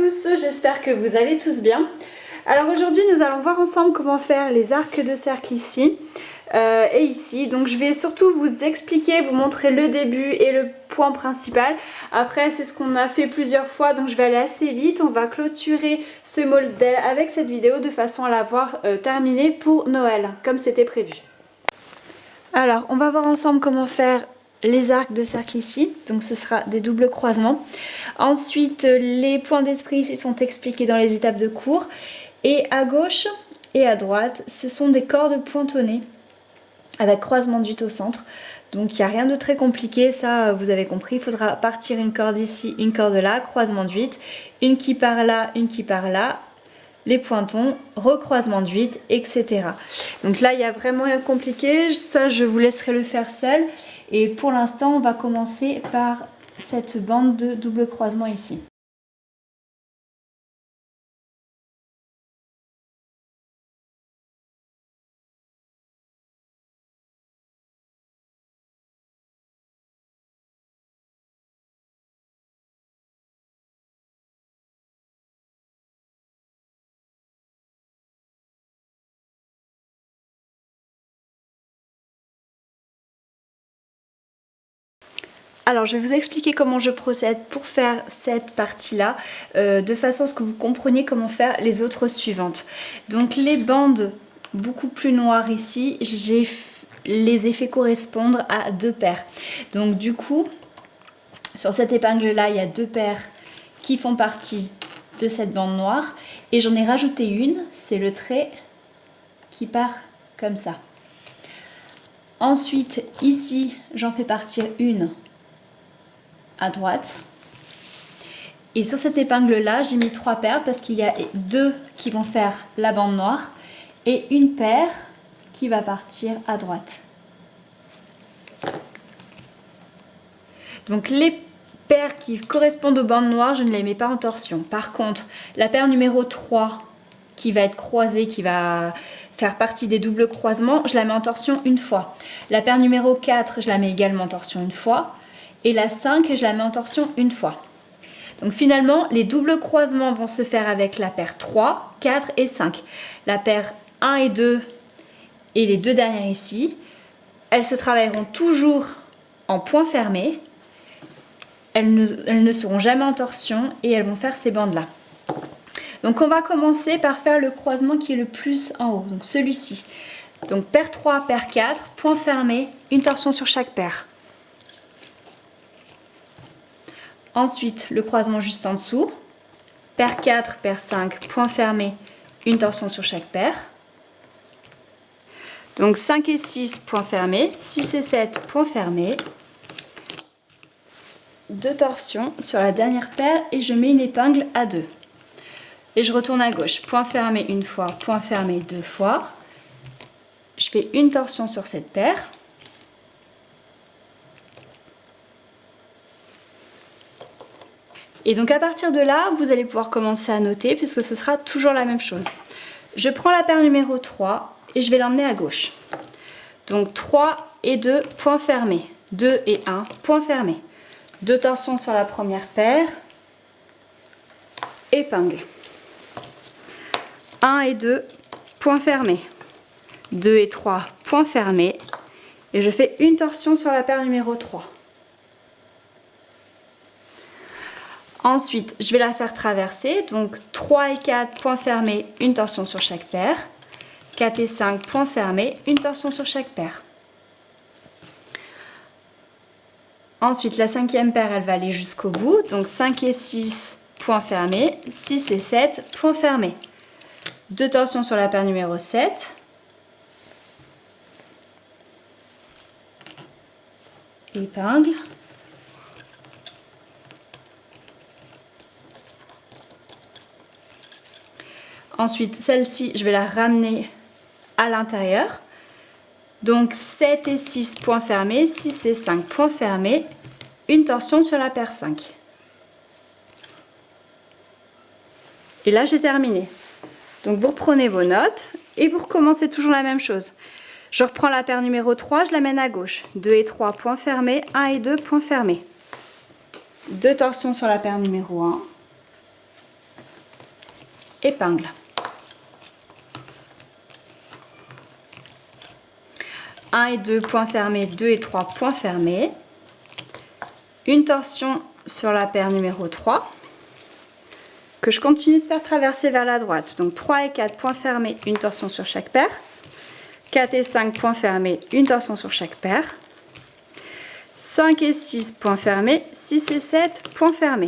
tous, j'espère que vous allez tous bien. Alors aujourd'hui nous allons voir ensemble comment faire les arcs de cercle ici et ici. Donc je vais surtout vous expliquer, vous montrer le début et le point principal. Après c'est ce qu'on a fait plusieurs fois, donc je vais aller assez vite. On va clôturer ce modèle avec cette vidéo de façon à l'avoir terminé pour Noël comme c'était prévu. Alors on va voir ensemble comment faire les arcs de cercle ici, donc ce sera des doubles croisements. Ensuite les points d'esprit ici sont expliqués dans les étapes de cours, et à gauche et à droite ce sont des cordes pointonnées avec croisement de 8 au centre. Donc il n'y a rien de très compliqué, ça vous avez compris. Il faudra partir une corde ici, une corde là, croisement de 8, une qui part là, une qui part là, les pointons, recroisement de 8, etc. Donc là il y a vraiment rien de compliqué, ça je vous laisserai le faire seul. Et pour l'instant on va commencer par cette bande de double croisement ici. Alors je vais vous expliquer comment je procède pour faire cette partie-là, de façon à ce que vous compreniez comment faire les autres suivantes. Donc les bandes beaucoup plus noires ici, les ai fait correspondre à 2 paires. Donc du coup, sur cette épingle-là, il y a 2 paires qui font partie de cette bande noire. Et j'en ai rajouté une, c'est le trait qui part comme ça. Ensuite, ici, j'en fais partir une à droite, et sur cette épingle là j'ai mis 3 paires parce qu'il y a 2 qui vont faire la bande noire et une paire qui va partir à droite. Donc les paires qui correspondent aux bandes noires, je ne les mets pas en torsion. Par contre la paire numéro 3 qui va être croisée, qui va faire partie des doubles croisements, je la mets en torsion une fois. La paire numéro 4, je la mets également en torsion une fois. Et la 5, je la mets en torsion une fois. Donc finalement, les doubles croisements vont se faire avec la paire 3, 4 et 5. La paire 1 et 2 et les 2 dernières ici, elles se travailleront toujours en point fermé. Elles ne seront jamais en torsion et elles vont faire ces bandes-là. Donc on va commencer par faire le croisement qui est le plus en haut, donc celui-ci. Donc paire 3, paire 4, point fermé, une torsion sur chaque paire. Ensuite, le croisement juste en dessous, paire 4, paire 5, point fermé, une torsion sur chaque paire. Donc 5 et 6, point fermé, 6 et 7, point fermé. 2 torsions sur la dernière paire et je mets une épingle à 2. Et je retourne à gauche, point fermé une fois, point fermé 2 fois. Je fais une torsion sur cette paire. Et donc à partir de là, vous allez pouvoir commencer à noter puisque ce sera toujours la même chose. Je prends la paire numéro 3 et je vais l'emmener à gauche. Donc 3 et 2, point fermé. 2 et 1, point fermé. 2 torsions sur la première paire. Épingle. 1 et 2, point fermé. 2 et 3, point fermé. Et je fais une torsion sur la paire numéro 3. Ensuite, je vais la faire traverser, donc 3 et 4, point fermé, une torsion sur chaque paire. 4 et 5, point fermé, une torsion sur chaque paire. Ensuite, la 5e paire, elle va aller jusqu'au bout, donc 5 et 6, point fermé, 6 et 7, point fermé. 2 torsions sur la paire numéro 7. Épingle. Ensuite, celle-ci, je vais la ramener à l'intérieur. Donc 7 et 6, point fermé, 6 et 5, point fermé, une torsion sur la paire 5. Et là, j'ai terminé. Donc vous reprenez vos notes et vous recommencez toujours la même chose. Je reprends la paire numéro 3, je l'amène à gauche. 2 et 3, point fermé, 1 et 2, point fermé. 2 torsions sur la paire numéro 1. épingle. Un et 2, point fermé, 2 et 3, point fermé. Une torsion sur la paire numéro 3, que je continue de faire traverser vers la droite. Donc 3 et 4, point fermé, une torsion sur chaque paire. 4 et 5, point fermé, une torsion sur chaque paire. 5 et 6, point fermé, 6 et 7, point fermé.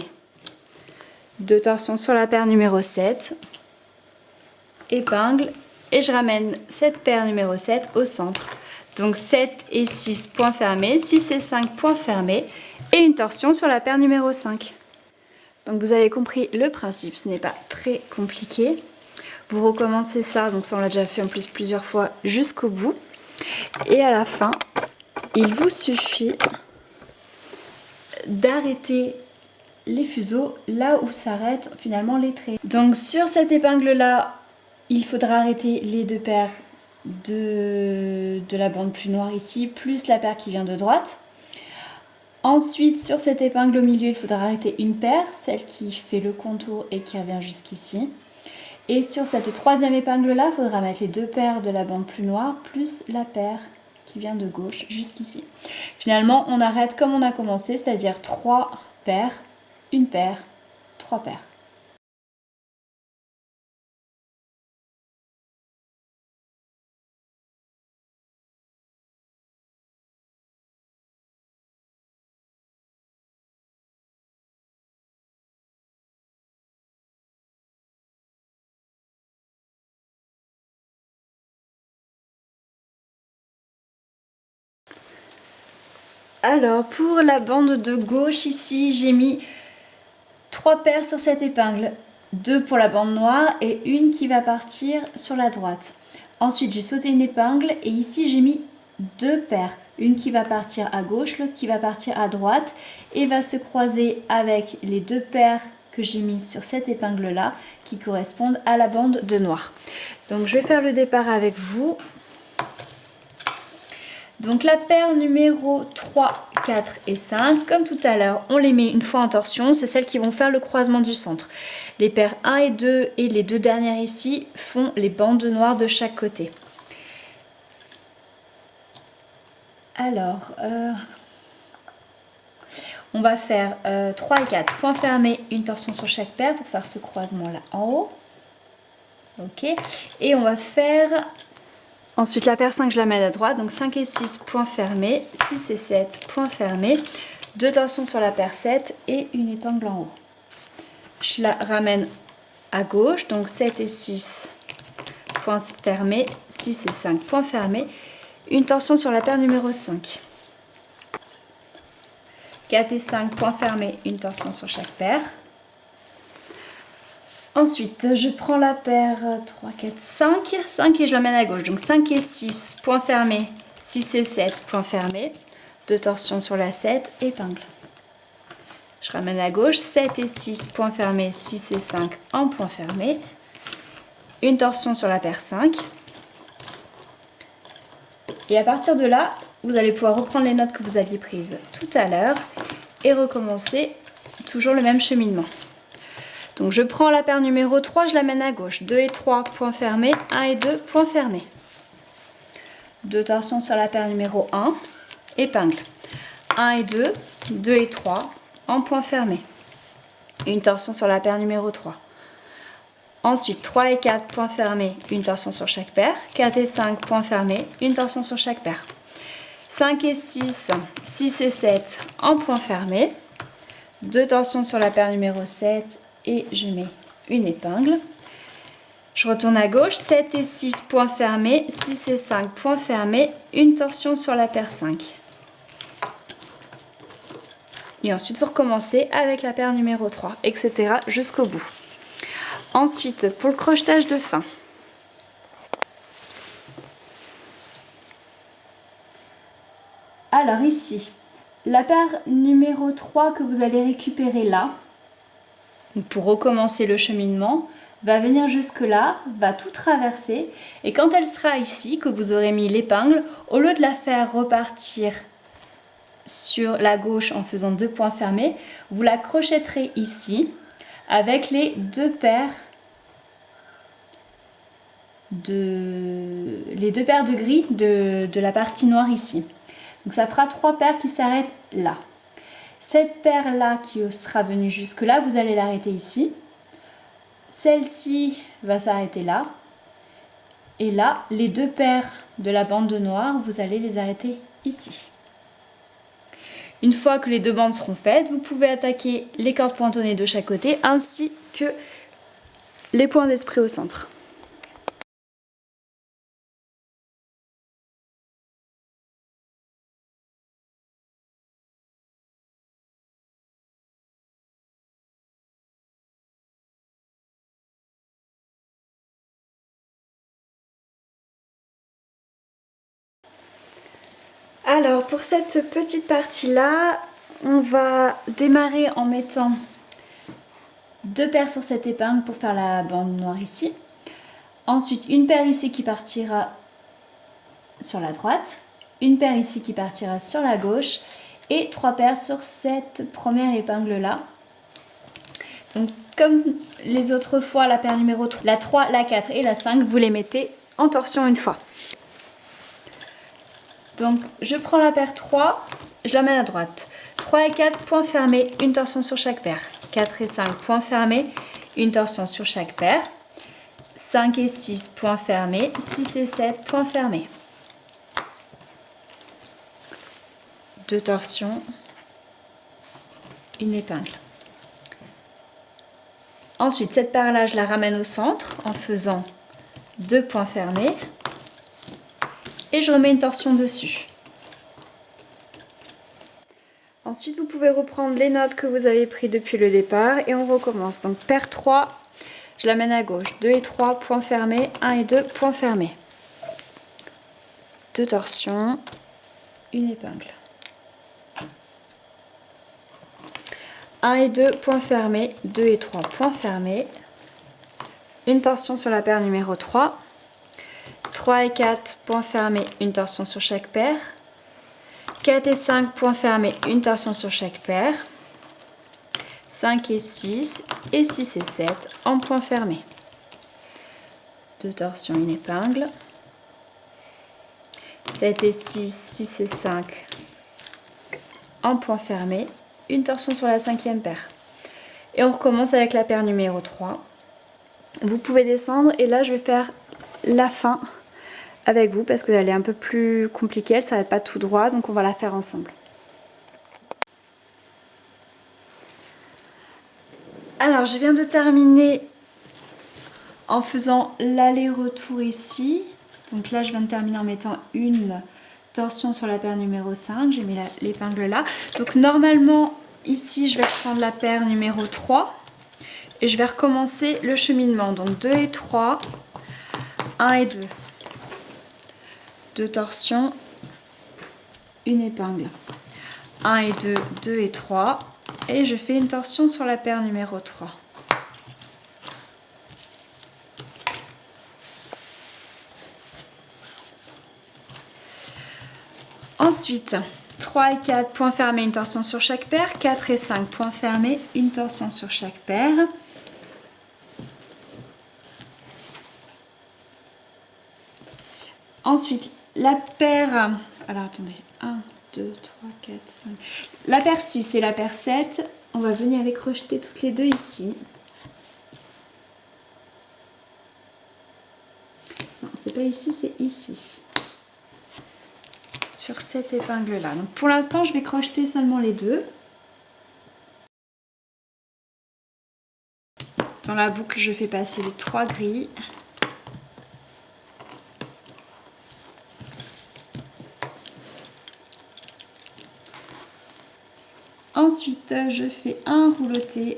2 torsions sur la paire numéro 7, épingle, et je ramène cette paire numéro 7 au centre. Donc 7 et 6, point fermé, 6 et 5, point fermé, et une torsion sur la paire numéro 5. Donc vous avez compris le principe, ce n'est pas très compliqué. Vous recommencez ça, donc ça on l'a déjà fait en plus plusieurs fois, jusqu'au bout. Et à la fin, il vous suffit d'arrêter les fuseaux là où s'arrêtent finalement les traits. Donc sur cette épingle là, il faudra arrêter les 2 paires de la bande plus noire ici, plus la paire qui vient de droite. Ensuite, sur cette épingle au milieu, il faudra arrêter une paire, celle qui fait le contour et qui revient jusqu'ici. Et sur cette 3e épingle là, il faudra mettre les 2 paires de la bande plus noire, plus la paire qui vient de gauche jusqu'ici. Finalement, on arrête comme on a commencé, c'est-à-dire 3 paires, une paire, 3 paires. Alors pour la bande de gauche ici, j'ai mis 3 paires sur cette épingle, 2 pour la bande noire et une qui va partir sur la droite. Ensuite j'ai sauté une épingle et ici j'ai mis 2 paires, une qui va partir à gauche, l'autre qui va partir à droite et va se croiser avec les 2 paires que j'ai mis sur cette épingle là qui correspondent à la bande de noir. Donc je vais faire le départ avec vous. Donc la paire numéro 3, 4 et 5, comme tout à l'heure, on les met une fois en torsion, c'est celles qui vont faire le croisement du centre. Les paires 1 et 2 et les 2 dernières ici font les bandes noires de chaque côté. Alors, on va faire 3 et 4, point fermé, une torsion sur chaque paire pour faire ce croisement là en haut. Ok, et on va faire... Ensuite la paire 5 je la mets à droite, donc 5 et 6 point fermé, 6 et 7 point fermé, 2 torsions sur la paire 7 et une épingle en haut. Je la ramène à gauche, donc 7 et 6 point fermé, 6 et 5 point fermé, une torsion sur la paire numéro 5. 4 et 5 point fermé, une torsion sur chaque paire. Ensuite, je prends la paire 3, 4, 5, 5 et je l'emmène à gauche. Donc 5 et 6, point fermé, 6 et 7, point fermé. 2 torsions sur la 7, épingle. Je ramène à gauche, 7 et 6, point fermé, 6 et 5 en point fermé. Une torsion sur la paire 5. Et à partir de là, vous allez pouvoir reprendre les notes que vous aviez prises tout à l'heure et recommencer toujours le même cheminement. Donc je prends la paire numéro 3, je l'amène à gauche. 2 et 3, point fermé. 1 et 2, point fermé. 2 torsions sur la paire numéro 1, épingle. 1 et 2, 2 et 3, en point fermé. Une torsion sur la paire numéro 3. Ensuite 3 et 4, point fermé, une torsion sur chaque paire. 4 et 5, point fermé, une torsion sur chaque paire. 5 et 6, 6 et 7, en point fermé. 2 torsions sur la paire numéro 7. Et je mets une épingle. Je retourne à gauche, 7 et 6, point fermé, 6 et 5, point fermé, une torsion sur la paire 5. Et ensuite, vous recommencez avec la paire numéro 3, etc. jusqu'au bout. Ensuite, pour le crochetage de fin. Alors ici, la paire numéro 3 que vous allez récupérer là, pour recommencer le cheminement, va venir jusque là, va tout traverser et quand elle sera ici, que vous aurez mis l'épingle, au lieu de la faire repartir sur la gauche en faisant 2 points fermés, vous la crochetterez ici avec les 2 paires les 2 paires de gris de la partie noire ici. Donc ça fera 3 paires qui s'arrêtent là. Cette paire là qui sera venue jusque là, vous allez l'arrêter ici. Celle-ci va s'arrêter là. Et là, les 2 paires de la bande de noir, vous allez les arrêter ici. Une fois que les 2 bandes seront faites, vous pouvez attaquer les cordes pointonnées de chaque côté ainsi que les points d'esprit au centre. Alors pour cette petite partie là, on va démarrer en mettant 2 paires sur cette épingle pour faire la bande noire ici. Ensuite une paire ici qui partira sur la droite, une paire ici qui partira sur la gauche et 3 paires sur cette première épingle là. Donc comme les autres fois, la paire numéro 3, la 3, la 4 et la 5, vous les mettez en torsion une fois. Donc je prends la paire 3, je la mets à droite. 3 et 4, point fermé, une torsion sur chaque paire. 4 et 5, point fermé, une torsion sur chaque paire. 5 et 6, point fermé. 6 et 7, point fermé. 2 torsions, une épingle. Ensuite, cette paire-là, je la ramène au centre en faisant 2 points fermés. Et je remets une torsion dessus. Ensuite, vous pouvez reprendre les notes que vous avez prises depuis le départ et on recommence. Donc, paire 3, je l'amène à gauche. 2 et 3, points fermés. 1 et 2, points fermés. 2 torsions, une épingle. 1 et 2, points fermés. 2 et 3, points fermés. Une torsion sur la paire numéro 3. 3 et 4, points fermés, une torsion sur chaque paire. 4 et 5, points fermés, une torsion sur chaque paire. 5 et 6, et 6 et 7 en points fermés. 2 torsions, une épingle. 7 et 6, 6 et 5 en points fermés, une torsion sur la 5e paire. Et on recommence avec la paire numéro 3. Vous pouvez descendre et là je vais faire la fin avec vous parce qu'elle est un peu plus compliquée, elle ne s'arrête pas tout droit, donc on va la faire ensemble. Alors je viens de terminer en faisant l'aller-retour ici. Donc là je viens de terminer en mettant une torsion sur la paire numéro 5, j'ai mis l'épingle là. Donc normalement ici je vais prendre la paire numéro 3 et je vais recommencer le cheminement. Donc 2 et 3, 1 et 2. 2 torsions, une épingle. 1 et 2, 2 et 3. Et je fais une torsion sur la paire numéro 3. Ensuite, 3 et 4, points fermés, une torsion sur chaque paire. 4 et 5, points fermés, une torsion sur chaque paire. Ensuite, la paire... Alors, attendez. 1, 2, 3, 4, 5... La paire 6 et la paire 7, on va venir les crocheter toutes les deux ici. Non, c'est pas ici, c'est ici. Sur cette épingle-là. Donc, pour l'instant, je vais crocheter seulement les deux. Dans la boucle, je fais passer les 3 grilles. Ensuite, je fais un rouleauté.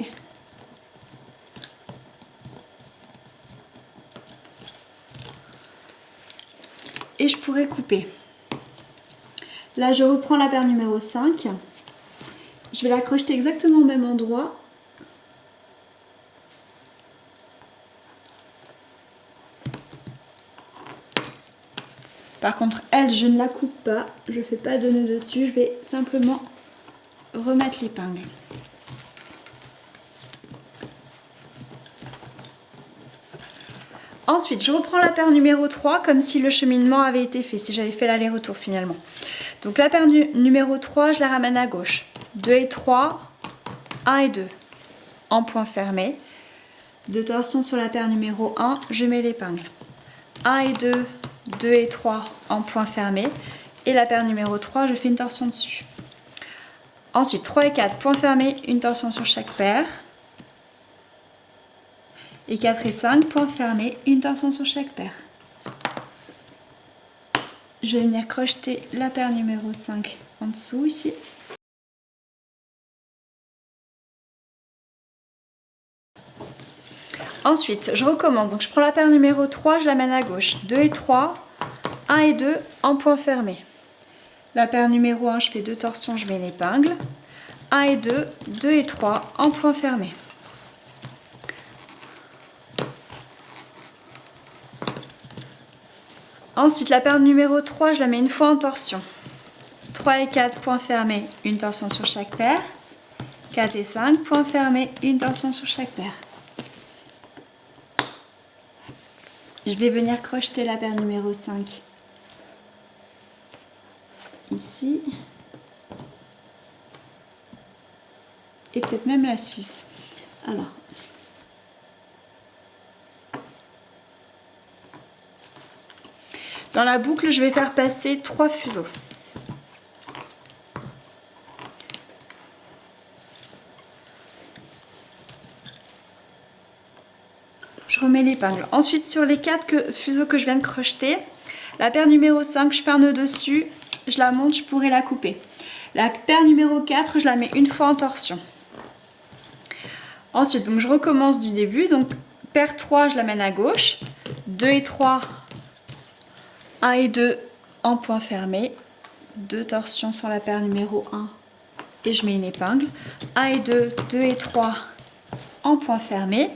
Et je pourrais couper. Là, je reprends la paire numéro 5. Je vais la crocheter exactement au même endroit. Par contre, elle, je ne la coupe pas. Je ne fais pas de nœud dessus. Je vais simplement remettre l'épingle. Ensuite, je reprends la paire numéro 3 comme si le cheminement avait été fait, si j'avais fait l'aller-retour finalement. Donc la paire numéro 3, je la ramène à gauche. 2 et 3, 1 et 2 en point fermé. 2 torsions sur la paire numéro 1, je mets l'épingle. 1 et 2, 2 et 3 en point fermé. Et la paire numéro 3, je fais une torsion dessus. Ensuite, 3 et 4, point fermé, une torsion sur chaque paire. Et 4 et 5, point fermé, une torsion sur chaque paire. Je vais venir crocheter la paire numéro 5 en dessous ici. Ensuite, je recommence. Donc je prends la paire numéro 3, je l'amène à gauche. 2 et 3, 1 et 2 en point fermé. La paire numéro 1, je fais 2 torsions, je mets l'épingle. 1 et 2, 2 et 3 en point fermé. Ensuite, la paire numéro 3, je la mets une fois en torsion. 3 et 4, point fermé, une torsion sur chaque paire. 4 et 5, point fermé, une torsion sur chaque paire. Je vais venir crocheter la paire numéro 5 ici. Et peut-être même la 6. Alors. Dans la boucle, je vais faire passer 3 fuseaux. Je remets l'épingle. Ensuite, sur les 4 fuseaux que je viens de crocheter, la paire numéro 5, je fais un nœud dessus, je la monte, je pourrais la couper. La paire numéro 4, je la mets une fois en torsion. Ensuite, donc je recommence du début. Donc, paire 3, je l'amène à gauche. 2 et 3, 1 et 2 en point fermé. 2 torsions sur la paire numéro 1 et je mets une épingle. 1 et 2, 2 et 3 en point fermé.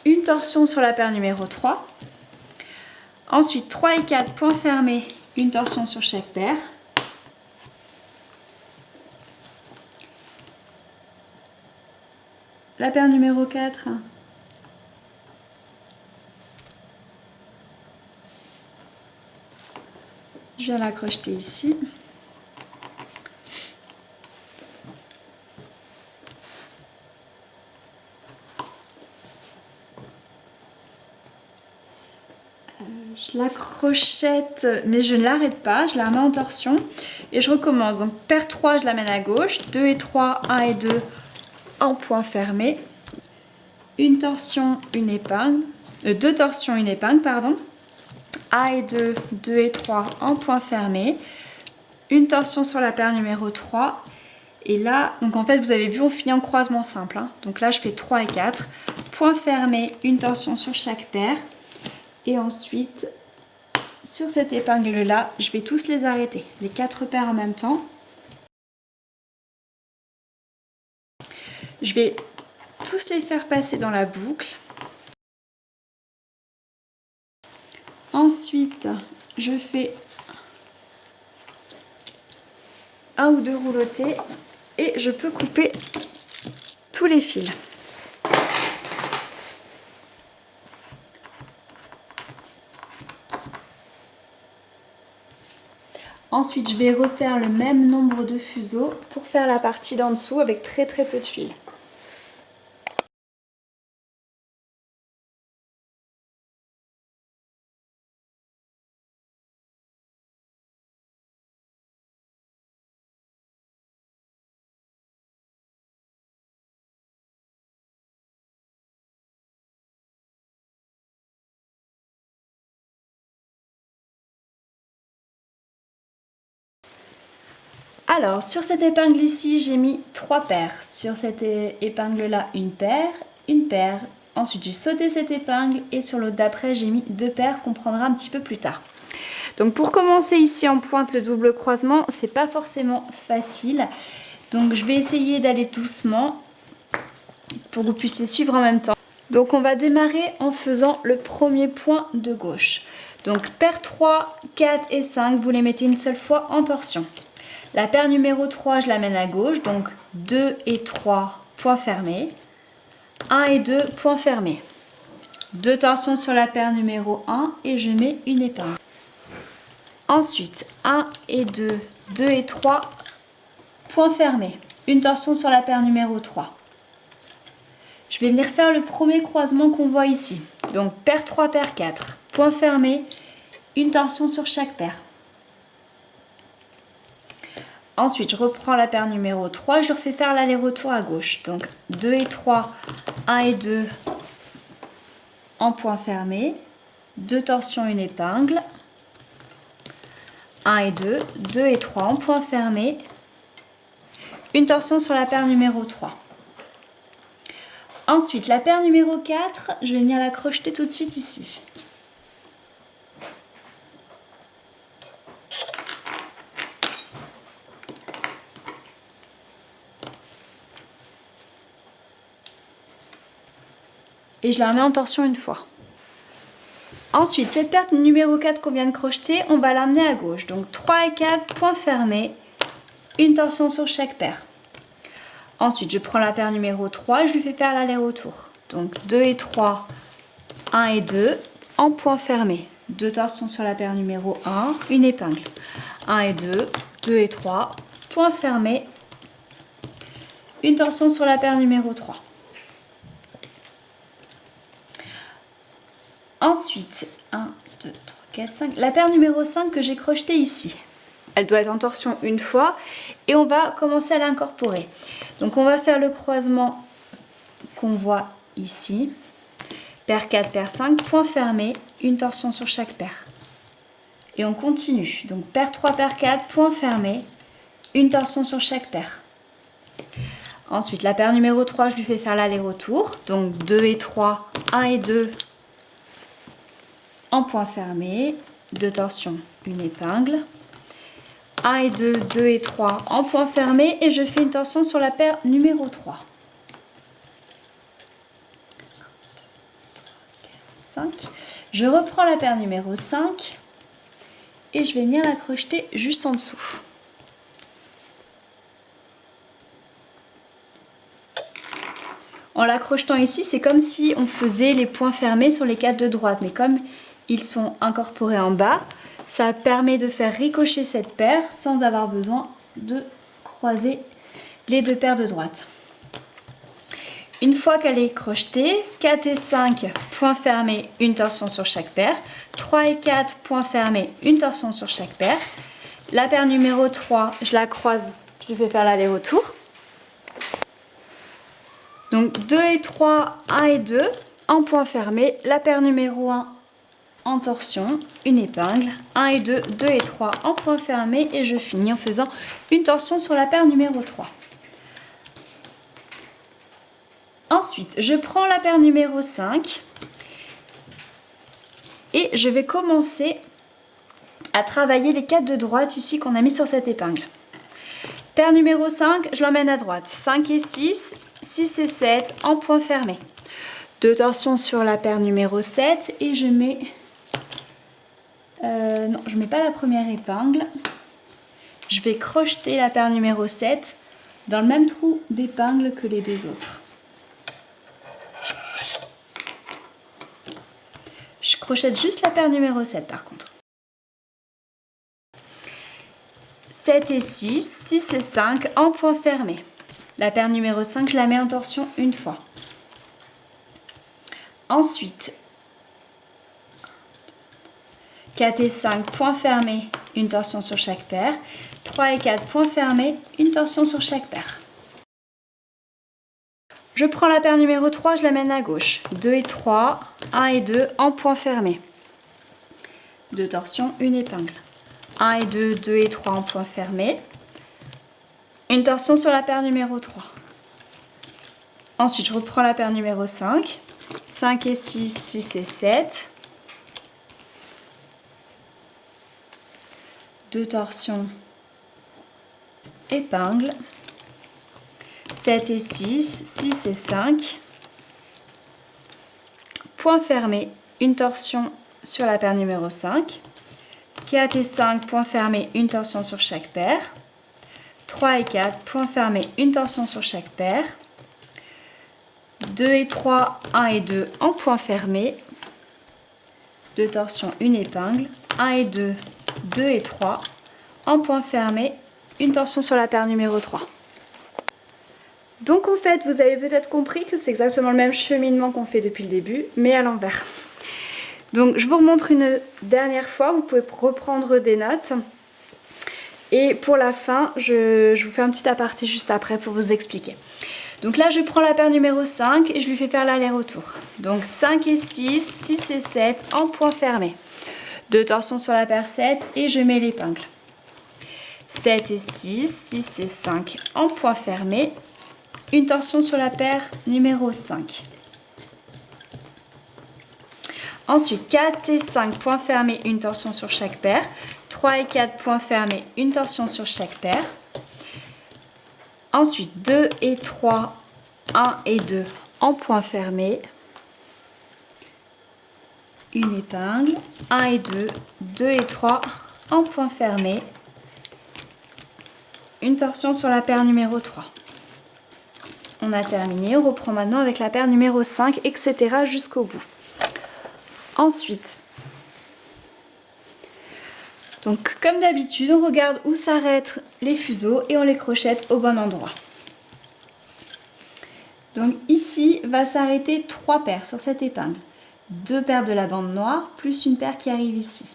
Une torsion sur la paire numéro 3. Ensuite, 3 et 4, point fermé, une torsion sur chaque paire. La paire numéro 4, je viens la crocheter ici. Je la crochette, mais je ne l'arrête pas, je la remets en torsion et je recommence. Donc paire 3, je l'amène à gauche, 2 et 3, 1 et 2 en point fermé. Une torsion, une épingle, 2 torsions, une épingle, pardon. 1 et 2, 2 et 3 en point fermé. Une torsion sur la paire numéro 3. Et là, donc en fait, vous avez vu, on finit en croisement simple. Hein. Donc là, je fais 3 et 4. Point fermé, une torsion sur chaque paire. Et ensuite, sur cette épingle-là, je vais tous les arrêter. Les 4 paires en même temps. Je vais tous les faire passer dans la boucle. Ensuite, je fais 1 ou 2 roulotés et je peux couper tous les fils. Ensuite, je vais refaire le même nombre de fuseaux pour faire la partie d'en dessous avec très peu de fils. Alors, sur cette épingle ici, j'ai mis 3 paires. Sur cette épingle-là, une paire. Ensuite, j'ai sauté cette épingle et sur l'autre d'après, j'ai mis 2 paires qu'on prendra un petit peu plus tard. Donc, pour commencer ici en pointe le double croisement, c'est pas forcément facile. Donc, je vais essayer d'aller doucement pour que vous puissiez suivre en même temps. Donc, on va démarrer en faisant le premier point de gauche. Donc, paire 3, 4 et 5, vous les mettez une seule fois en torsion. La paire numéro 3, je l'amène à gauche, donc 2 et 3, point fermé. 1 et 2, point fermé. 2 torsions sur la paire numéro 1 et je mets une épingle. Ensuite, 1 et 2, 2 et 3, point fermé. Une torsion sur la paire numéro 3. Je vais venir faire le premier croisement qu'on voit ici. Donc, paire 3, paire 4, point fermé, une torsion sur chaque paire. Ensuite, je reprends la paire numéro 3, je leur fais faire l'aller-retour à gauche. Donc, 2 et 3, 1 et 2 en point fermé, 2 torsions, une épingle. 1 et 2, 2 et 3 en point fermé, une torsion sur la paire numéro 3. Ensuite, la paire numéro 4, je vais venir la crocheter tout de suite ici. Et je la remets en torsion une fois. Ensuite, cette paire numéro 4 qu'on vient de crocheter, on va l'amener à gauche. Donc 3 et 4, point fermé, une torsion sur chaque paire. Ensuite, je prends la paire numéro 3, je lui fais faire l'aller-retour. Donc 2 et 3, 1 et 2, en point fermé. 2 torsions sur la paire numéro 1, une épingle. 1 et 2, 2 et 3, point fermé, une torsion sur la paire numéro 3. Ensuite, 1, 2, 3, 4, 5. La paire numéro 5 que j'ai crochetée ici. Elle doit être en torsion une fois et on va commencer à l'incorporer. Donc on va faire le croisement qu'on voit ici. Paire 4, paire 5, point fermé, une torsion sur chaque paire. Et on continue. Donc paire 3, paire 4, point fermé, une torsion sur chaque paire. Ensuite, la paire numéro 3, je lui fais faire l'aller-retour. Donc 2 et 3, 1 et 2. En point fermé, 2 torsions, une épingle. 1 et 2, 2 et 3 en point fermé et je fais une torsion sur la paire numéro 3. 5. Je reprends la paire numéro 5 et je vais venir la crocheter juste en dessous. En la crochetant ici, c'est comme si on faisait les points fermés sur les 4 de droite, mais comme ils sont incorporés en bas, ça permet de faire ricocher cette paire sans avoir besoin de croiser les 2 paires de droite. Une fois qu'elle est crochetée, 4 et 5, point fermé, une torsion sur chaque paire. 3 et 4, point fermé, une torsion sur chaque paire. La paire numéro 3, je la croise, je lui fais faire l'aller-retour. Donc 2 et 3, 1 et 2, en point fermé. La paire numéro 1, en torsion, une épingle, 1 et 2, 2 et 3 en point fermé et je finis en faisant une torsion sur la paire numéro 3. Ensuite, je prends la paire numéro 5 et je vais commencer à travailler les 4 de droite ici qu'on a mis sur cette épingle. Paire numéro 5, je l'emmène à droite. 5 et 6, 6 et 7 en point fermé. 2 torsions sur la paire numéro 7 et je mets... non, je ne mets pas la première épingle. Je vais crocheter la paire numéro 7 dans le même trou d'épingle que les 2 autres. Je crochette juste la paire numéro 7 par contre. 7 et 6, 6 et 5 en point fermé. La paire numéro 5, je la mets en torsion une fois. Ensuite, 4 et 5, point fermé, une torsion sur chaque paire. 3 et 4, point fermé, une torsion sur chaque paire. Je prends la paire numéro 3, je l'amène à gauche. 2 et 3, 1 et 2 en point fermé. 2 torsions, une épingle. 1 et 2, 2 et 3 en point fermé. Une torsion sur la paire numéro 3. Ensuite, je reprends la paire numéro 5. 5 et 6, 6 et 7. 2 torsions, épingle. 7 et 6, 6 et 5. Point fermé, une torsion sur la paire numéro 5. 4 et 5, point fermé, une torsion sur chaque paire. 3 et 4, point fermé, une torsion sur chaque paire. 2 et 3, 1 et 2 en point fermé, 2 torsions, une épingle, 1 et 2, 2 et 3 en point fermé, une torsion sur la paire numéro 3. Donc en fait, vous avez peut-être compris que c'est exactement le même cheminement qu'on fait depuis le début, mais à l'envers. Donc je vous remontre une dernière fois, vous pouvez reprendre des notes. Et pour la fin, je vous fais un petit aparté juste après pour vous expliquer. Donc là, je prends la paire numéro 5 et je lui fais faire l'aller-retour. Donc 5 et 6, 6 et 7 en point fermé. 2 torsions sur la paire 7 et je mets l'épingle. 7 et 6, 6 et 5 en point fermé. Une torsion sur la paire numéro 5. Ensuite, 4 et 5 points fermés, une torsion sur chaque paire. 3 et 4 points fermés, une torsion sur chaque paire. Ensuite, 2 et 3, 1 et 2 en point fermé. Une épingle, 1 et 2, 2 et 3 en point fermé. Une torsion sur la paire numéro 3. On a terminé, on reprend maintenant avec la paire numéro 5, etc. jusqu'au bout. Ensuite, donc comme d'habitude, on regarde où s'arrêtent les fuseaux et on les crochette au bon endroit. Donc ici va s'arrêter 3 paires sur cette épingle. 2 paires de la bande noire plus une paire qui arrive ici.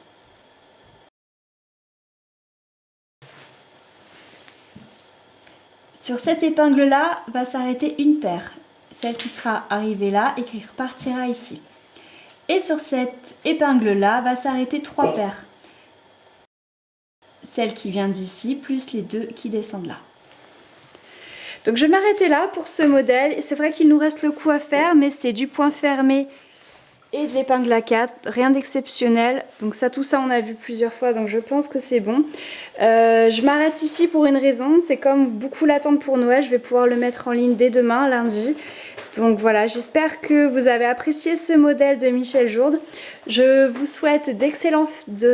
Sur cette épingle-là va s'arrêter une paire, celle qui sera arrivée là et qui repartira ici. Et sur cette épingle-là va s'arrêter 3 paires, celle qui vient d'ici plus les 2 qui descendent là. Donc je vais m'arrêter là pour ce modèle. C'est vrai qu'il nous reste le coup à faire, mais c'est du point fermé et de l'épingle à 4, rien d'exceptionnel. Donc ça, tout ça on a vu plusieurs fois, donc je pense que c'est bon. Je m'arrête ici pour une raison, c'est comme beaucoup l'attendent pour Noël, je vais pouvoir le mettre en ligne dès demain, lundi. Donc voilà, j'espère que vous avez apprécié ce modèle de Michel Jourde. Je vous souhaite d'excellentes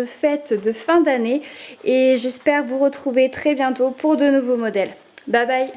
fêtes de fin d'année et j'espère vous retrouver très bientôt pour de nouveaux modèles. Bye bye!